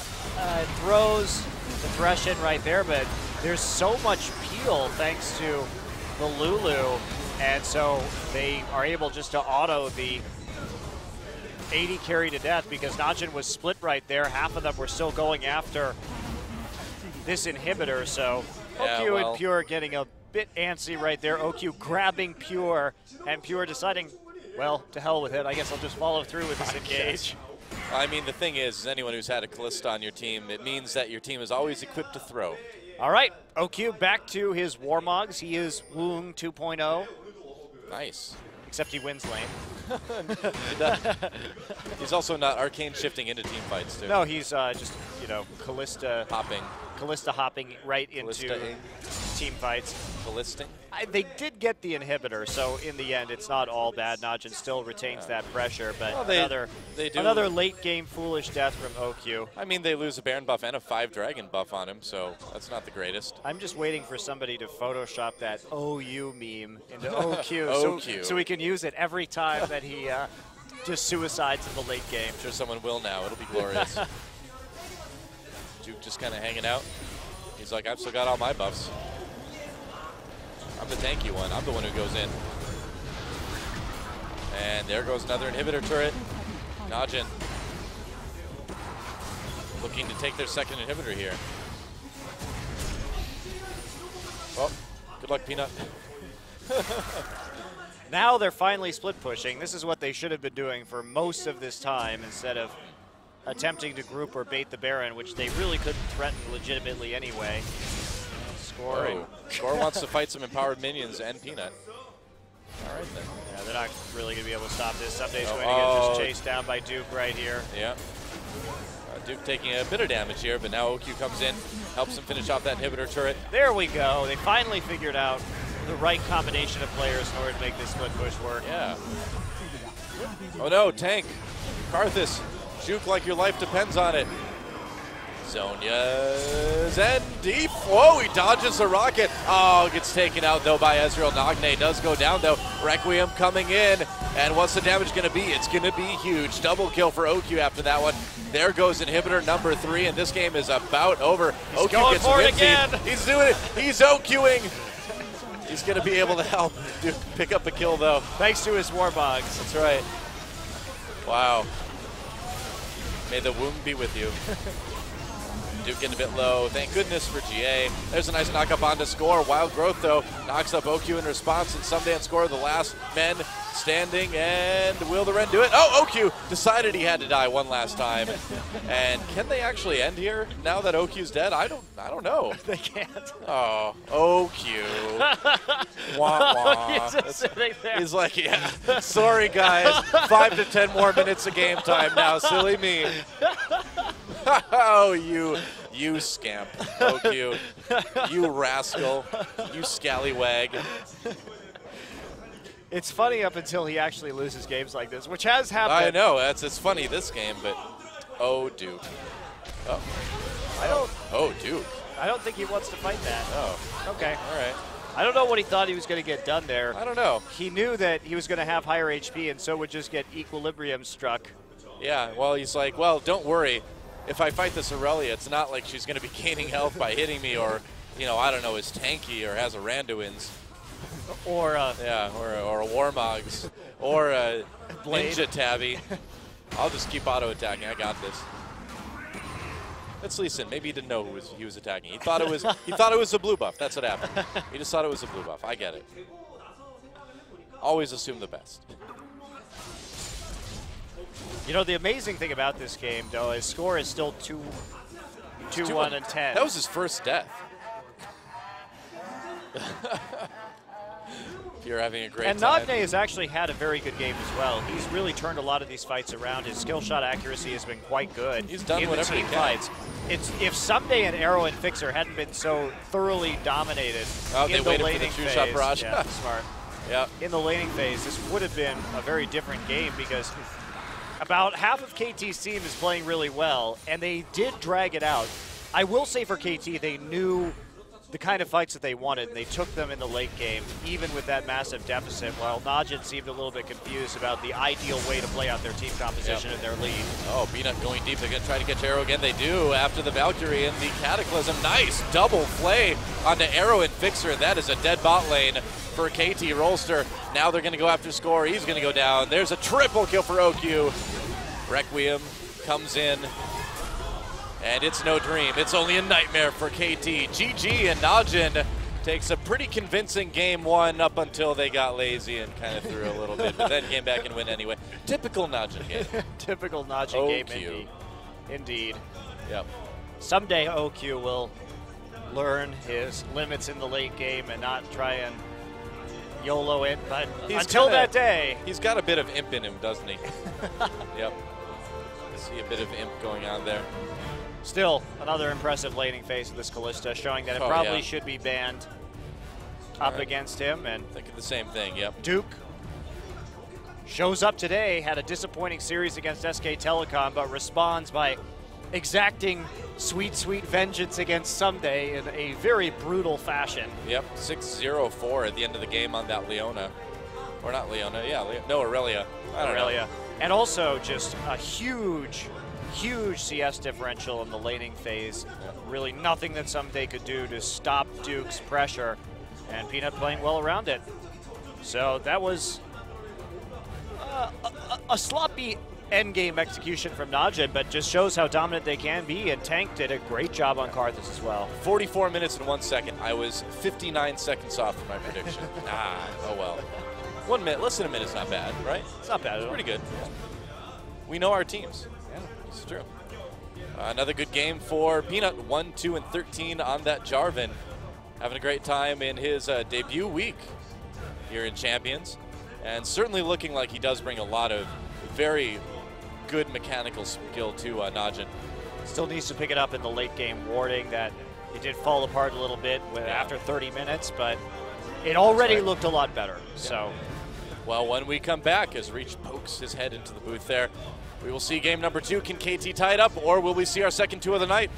throws the Thresh in right there, but there's so much peel thanks to the Lulu, and so they are able just to auto the 80 carry to death because NaJin was split right there. Half of them were still going after this inhibitor, so Yeah, OQ well, and Pure getting a bit antsy right there. OQ grabbing Pure, and Pure deciding, well, to hell with it. I guess I'll just follow through with this engage. I mean, the thing is anyone who's had a Callista on your team, it means that your team is always equipped to throw. All right, OQ back to his Warmogs. He is Woong 2.0. Nice. Except he wins lane. He's also not arcane shifting into team fights, too. No, he's just, you know, Callista hopping right into team fights. Callisting? They did get the inhibitor, so in the end, it's not all bad. NaJin still retains that pressure, but well, another late game foolish death from OQ. I mean, they lose a Baron buff and a 5 Dragon buff on him, so that's not the greatest. I'm just waiting for somebody to Photoshop that OU meme into OQ, so we can use it every time that he just suicides in the late game. I'm sure someone will now. It'll be glorious. Duke just kind of hanging out. He's like, I've still got all my buffs. I'm the tanky one. I'm the one who goes in. And there goes another inhibitor turret. NaJin looking to take their second inhibitor here. Oh, good luck, Peanut. Now they're finally split pushing. This is what they should have been doing for most of this time instead of attempting to group or bait the Baron, which they really couldn't threaten legitimately anyway. Score. Score wants to fight some empowered minions and Peanut. All right, then. Yeah, they're not really going to be able to stop this. Somebody's going to get just chased down by Duke right here. Yeah. Duke taking a bit of damage here, but now OQ comes in, helps him finish off that inhibitor turret. There we go. They finally figured out the right combination of players in order to make this split push work. Yeah. Oh no, tank. Karthus. Juke like your life depends on it. Zonya's and deep. Whoa, he dodges the rocket. Oh, gets taken out though by Ezreal. NaJin does go down though. Requiem coming in. And what's the damage going to be? It's going to be huge. Double kill for OQ after that one. There goes inhibitor number 3, and this game is about over. He's OQ going gets for it again. He's doing it. He's OQing. He's going to be able to help Duke pick up the kill though. Thanks to his Warmogs. That's right. Wow. May the wound be with you. Duke getting a bit low. Thank goodness for GA. There's a nice knock up on to Score. Wild growth though. Knocks up OQ in response, and Sundance Score, the last men standing. And will the Ren do it? Oh, OQ decided he had to die one last time. And can they actually end here now that OQ's dead? I don't know. They can't. Oh, OQ. Wah, wah. He's just sitting there. He's like, yeah, sorry guys, 5 to 10 more minutes of game time now, silly me. Oh, you scamp, OQ, you rascal, you scallywag. It's funny up until he actually loses games like this, which has happened. I know, it's funny this game, but oh, Duke. Oh. Duke. I don't think he wants to fight that. Oh. Okay. All right. I don't know what he thought he was going to get done there. I don't know. He knew that he was going to have higher HP and so would just get equilibrium struck. Yeah, well, he's like, well, don't worry. If I fight this Aurelia, it's not like she's going to be gaining health by hitting me or, you know, I don't know, is tanky or has a Randuin's. Or a Warmogs. Or a Blade. Ninja Tabby. I'll just keep auto-attacking. I got this. Let's listen. Maybe he didn't know who he was attacking. He thought it was a blue buff. That's what happened. He just thought it was a blue buff. I get it. Always assume the best. You know, the amazing thing about this game, though, is Score is still 2-1 and 10. That was his first death. You're having a great and time. NaJin E has actually had a very good game as well. He's really turned a lot of these fights around. His skill shot accuracy has been quite good. He's done in whatever the team he can. fights. If Someday and Arrow and Fixer hadn't been so thoroughly dominated in they the waited laning for the phase, two-shot barrage. yeah, smart. Yeah. In the laning phase, this would have been a very different game because about half of KT's team is playing really well, and they did drag it out. I will say for KT, they knew the kind of fights that they wanted, and they took them in the late game, even with that massive deficit, while NaJin seemed a little bit confused about the ideal way to play out their team composition and their lead. Oh, Peanut going deep. They're going to try to catch Arrow again. They do after the Valkyrie and the Cataclysm. Nice double play onto Arrow and Fixer. That is a dead bot lane for KT Rolster. Now they're going to go after Score. He's going to go down. There's a triple kill for OQ. Requiem comes in. And it's no dream. It's only a nightmare for KT. GG, and NaJin takes a pretty convincing game one up until they got lazy and kind of threw a little bit, but then came back and win anyway. Typical NaJin game. Typical NaJin game, indeed. Yep. Someday OQ will learn his limits in the late game and not try and YOLO it, but until that day. He's got a bit of imp in him, doesn't he? Yep. I see a bit of imp going on there. Still, another impressive laning phase of this Kalista, showing that it probably should be banned up against him. And thinking the same thing, yep. Duke shows up today, had a disappointing series against SK Telecom, but responds by exacting sweet, sweet vengeance against Someday in a very brutal fashion. Yep, 6-0-4 at the end of the game on that Leona. Or not Leona, yeah, no, Aurelia. Aurelia. And also just a huge CS differential in the laning phase. Yeah. Really nothing that Someday could do to stop Duke's pressure, and Peanut playing well around it. So that was a sloppy endgame execution from NaJin, but just shows how dominant they can be, and Tank did a great job on Karthus as well. 44 minutes and 1 second. I was 59 seconds off from my prediction. Oh well. 1 minute, less than a minute's not bad, right? It's not bad at all. Pretty good. We know our teams. It's true. Another good game for Peanut, 1, 2, and 13 on that Jarvan. Having a great time in his debut week here in Champions. And certainly looking like he does bring a lot of very good mechanical skill to NaJin. Still needs to pick it up in the late game, warding that it did fall apart a little bit after 30 minutes, but it already looked a lot better. Yeah. So, well, when we come back, as Reach pokes his head into the booth there, we will see game number 2. Can KT tie it up, or will we see our second 2 of the night?